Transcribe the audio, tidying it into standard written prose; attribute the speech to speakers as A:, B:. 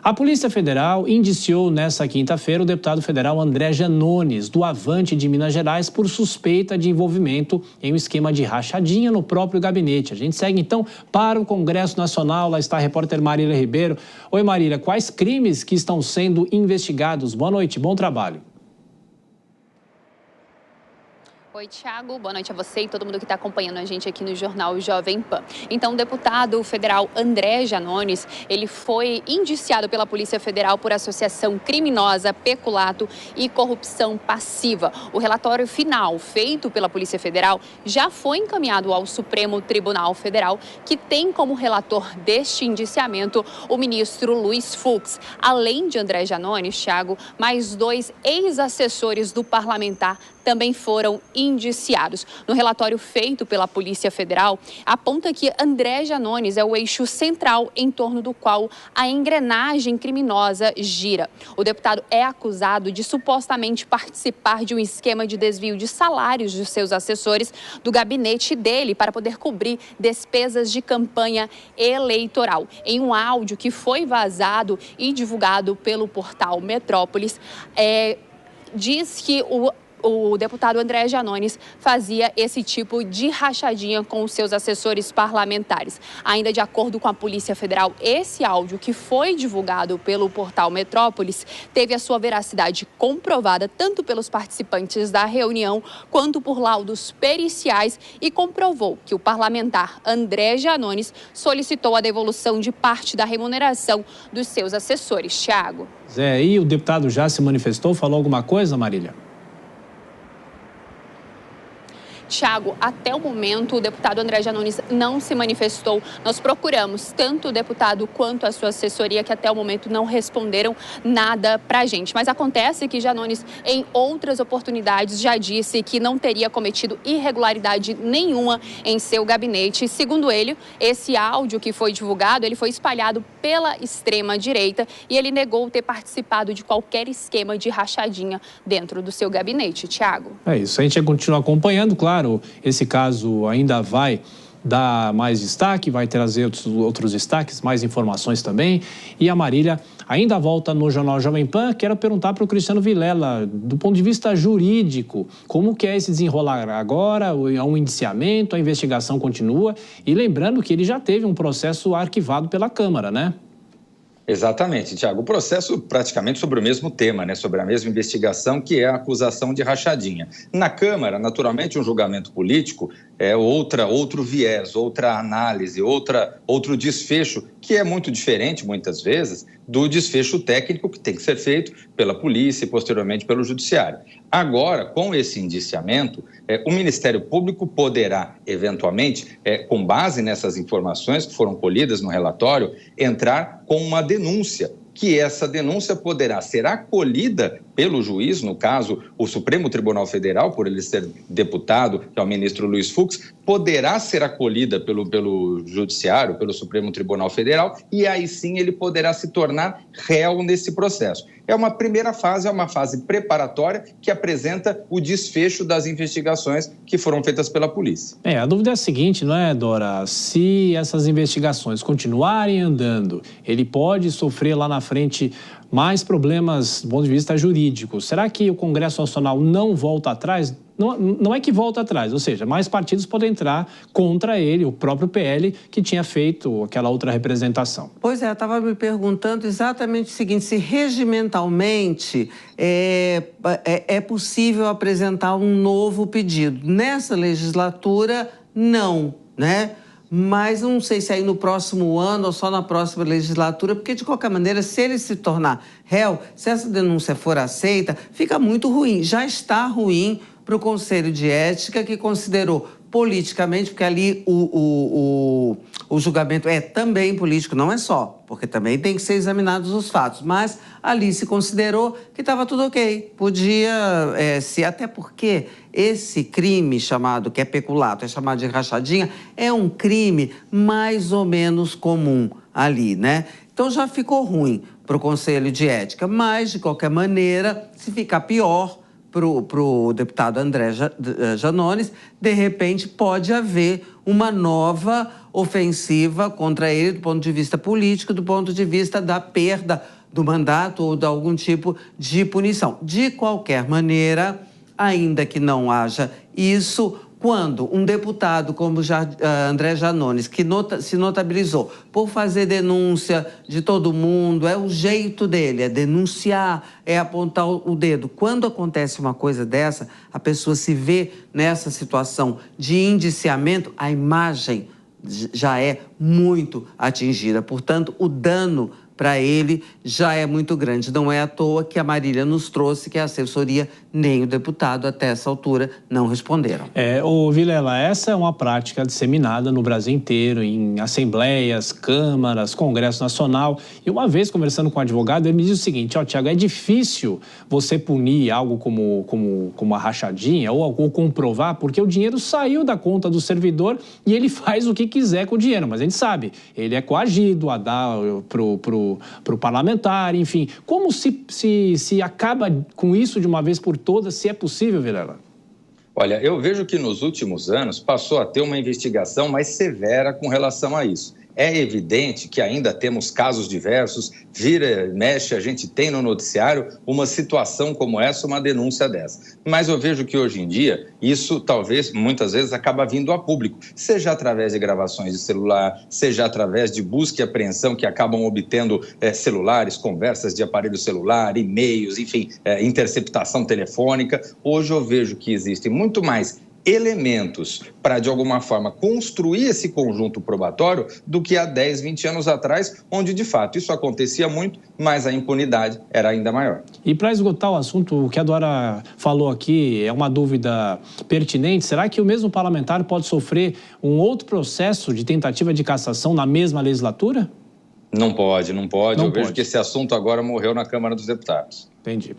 A: A Polícia Federal indiciou nesta quinta-feira o deputado federal André Janones, do Avante de Minas Gerais, por suspeita de envolvimento em um esquema de rachadinha no próprio gabinete. A gente segue então para o Congresso Nacional. Lá está a repórter Marília Ribeiro. Oi, Marília, quais crimes que estão sendo investigados? Boa noite, bom trabalho.
B: Oi, Thiago. Boa noite a você e todo mundo que está acompanhando a gente aqui no Jornal Jovem Pan. Então, o deputado federal André Janones, ele foi indiciado pela Polícia Federal por associação criminosa, peculato e corrupção passiva. O relatório final feito pela Polícia Federal já foi encaminhado ao Supremo Tribunal Federal, que tem como relator deste indiciamento o ministro Luiz Fux. Além de André Janones, Thiago, mais 2 ex-assessores do parlamentar também foram indiciados. No relatório feito pela Polícia Federal, aponta que André Janones é o eixo central em torno do qual a engrenagem criminosa gira. O deputado é acusado de supostamente participar de um esquema de desvio de salários de seus assessores do gabinete dele para poder cobrir despesas de campanha eleitoral. Em um áudio que foi vazado e divulgado pelo portal Metrópolis, diz que o deputado André Janones fazia esse tipo de rachadinha com os seus assessores parlamentares. Ainda de acordo com a Polícia Federal, esse áudio que foi divulgado pelo portal Metrópolis teve a sua veracidade comprovada tanto pelos participantes da reunião quanto por laudos periciais e comprovou que o parlamentar André Janones solicitou a devolução de parte da remuneração dos seus assessores. Thiago.
A: Zé, e o deputado já se manifestou? Falou alguma coisa, Marília?
B: Thiago, até o momento, o deputado André Janones não se manifestou. Nós procuramos tanto o deputado quanto a sua assessoria, que até o momento não responderam nada pra gente. Mas acontece que Janones, em outras oportunidades, já disse que não teria cometido irregularidade nenhuma em seu gabinete. Segundo ele, esse áudio que foi divulgado, ele foi espalhado pela extrema-direita e ele negou ter participado de qualquer esquema de rachadinha dentro do seu gabinete. Thiago.
A: É isso, a gente continua acompanhando, claro. Esse caso ainda vai dar mais destaque, vai trazer outros destaques, mais informações também. E a Marília ainda volta no Jornal Jovem Pan. Quero perguntar para o Cristiano Vilela, do ponto de vista jurídico, como que é esse desenrolar agora? É um indiciamento, a investigação continua. E lembrando que ele já teve um processo arquivado pela Câmara, né?
C: Exatamente, Thiago. O processo praticamente sobre o mesmo tema, né? Sobre a mesma investigação, que é a acusação de rachadinha. Na Câmara, naturalmente, um julgamento político é outro viés, outra análise, outro desfecho, que é muito diferente, muitas vezes, do desfecho técnico que tem que ser feito pela polícia e, posteriormente, pelo judiciário. Agora, com esse indiciamento, o Ministério Público poderá, eventualmente, com base nessas informações que foram colhidas no relatório, entrar com uma denúncia, que essa denúncia poderá ser acolhida pelo juiz, no caso, o Supremo Tribunal Federal, por ele ser deputado, que é o ministro Luiz Fux, poderá ser acolhida pelo Judiciário, pelo Supremo Tribunal Federal, e aí sim ele poderá se tornar réu nesse processo. É uma primeira fase, é uma fase preparatória que apresenta o desfecho das investigações que foram feitas pela polícia.
A: A dúvida é a seguinte, não é, Dora? Se essas investigações continuarem andando, ele pode sofrer lá na frente mais problemas do ponto de vista jurídico. Será que o Congresso Nacional não volta atrás? Não é que volta atrás, ou seja, mais partidos podem entrar contra ele, o próprio PL, que tinha feito aquela outra representação.
D: Pois é, eu estava me perguntando exatamente o seguinte, se regimentalmente é possível apresentar um novo pedido. Nessa legislatura, não, né? Mas não sei se aí no próximo ano ou só na próxima legislatura, porque, de qualquer maneira, se ele se tornar réu, se essa denúncia for aceita, fica muito ruim. Já está ruim para o Conselho de Ética, que considerou politicamente, porque ali o julgamento é também político, não é só, porque também tem que ser examinados os fatos, mas ali se considerou que estava tudo ok, podia até porque esse crime chamado, que é peculato, é chamado de rachadinha, é um crime mais ou menos comum ali, né? Então já ficou ruim para o Conselho de Ética, mas, de qualquer maneira, se ficar pior para o deputado André Janones, de repente pode haver uma nova ofensiva contra ele do ponto de vista político, do ponto de vista da perda do mandato ou de algum tipo de punição. De qualquer maneira, ainda que não haja isso, quando um deputado como André Janones, que se notabilizou por fazer denúncia de todo mundo, é o jeito dele, é denunciar, é apontar o dedo. Quando acontece uma coisa dessa, a pessoa se vê nessa situação de indiciamento, a imagem já é muito atingida. Portanto, o dano para ele já é muito grande. Não é à toa que a Marília nos trouxe que a assessoria nem o deputado, até essa altura, não responderam.
A: Vilela, essa é uma prática disseminada no Brasil inteiro, em assembleias, câmaras, Congresso Nacional. E uma vez, conversando com um advogado, ele me disse o seguinte: Tiago, é difícil você punir algo como a rachadinha ou comprovar, porque o dinheiro saiu da conta do servidor e ele faz o que quiser com o dinheiro. Mas a gente sabe, ele é coagido a dar pro parlamentar, enfim. Como se acaba com isso de uma vez por todas, se é possível, Vilela?
C: Olha, eu vejo que nos últimos anos passou a ter uma investigação mais severa com relação a isso. É evidente que ainda temos casos diversos, vira e mexe, a gente tem no noticiário uma situação como essa, uma denúncia dessa. Mas eu vejo que hoje em dia isso talvez muitas vezes acaba vindo a público, seja através de gravações de celular, seja através de busca e apreensão que acabam obtendo celulares, conversas de aparelho celular, e-mails, enfim, interceptação telefônica. Hoje eu vejo que existem muito mais elementos para, de alguma forma, construir esse conjunto probatório do que há 10, 20 anos atrás, onde, de fato, isso acontecia muito, mas a impunidade era ainda maior.
A: E para esgotar o assunto, o que a Dora falou aqui é uma dúvida pertinente. Será que o mesmo parlamentar pode sofrer um outro processo de tentativa de cassação na mesma legislatura?
C: Não pode. Eu vejo que esse assunto agora morreu na Câmara dos Deputados.
A: Entendi.